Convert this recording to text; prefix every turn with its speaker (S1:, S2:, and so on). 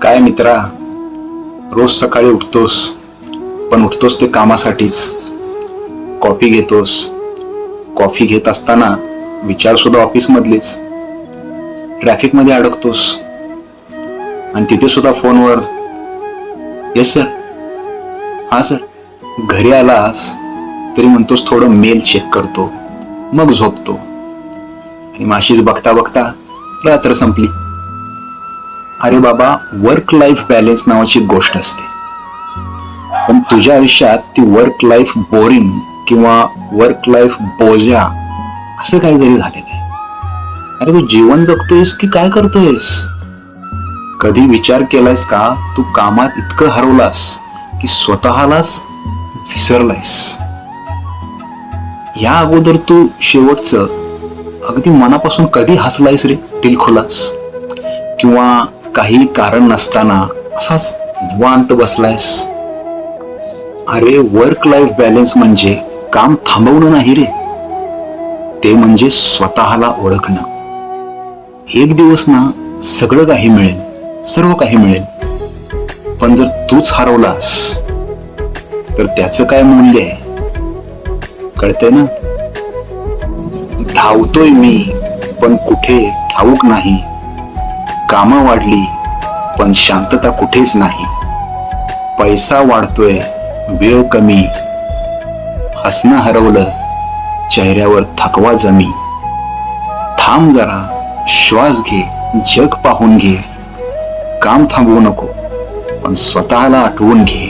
S1: काय मित्रा, रोज सकाळी उठतोस, पण उठतोस ते कामासाठीच. कॉफी घेतोस, कॉफी घेत असताना विचार सुद्धा ऑफिस मधलेच. ट्रॅफिक मध्ये अडकतोस आणि तिथे सुद्धा फोनवर येस सर, हा सर. घरी आलास तरी म्हणतोस थोडं मेल चेक करतो, मग झोपतो. आणि माशीच बघता बघता रात्र संपली. अरे बाबा, वर्क लाईफ बॅलन्स नावाची गोष्ट असते, पण तुझ्या आयुष्यात ती वर्क लाईफ बोरिंग किंवा वर्क लाईफ बोजा असं काहीतरी झालेलं आहे. अरे तू जीवन जगतोयस की काय करतोयस? कधी विचार केलायस का तू कामात इतकं हरवलास की स्वतःलाच विसरलायस? या अगोदर तू शेवटचं अगदी मनापासून कधी हसलायस रे, दिल खोलास? किंवा काही कारण नसताना असाच निवांत बसलायस? अरे वर्क लाईफ बॅलन्स म्हणजे काम थांबवणं नाही रे, ते म्हणजे स्वतःला ओळखणं. एक दिवस ना सगळं काही मिळेल, सर्व काही मिळेल, पण जर तूच हरवलास तर त्याचं काय मूल्य आहे? कळतंय ना? धावतोय मी पण कुठे ठाऊक नाही, कामं वाढली पण शांतता कुठेच नाही, पैसा वाढतोय वेळ कमी, हसणं हरवलं चेहऱ्यावर थकवा जमी. थांब जरा, श्वास घे, जग पाहून घे, काम थांबवू नको पण स्वतःला आठवून घे.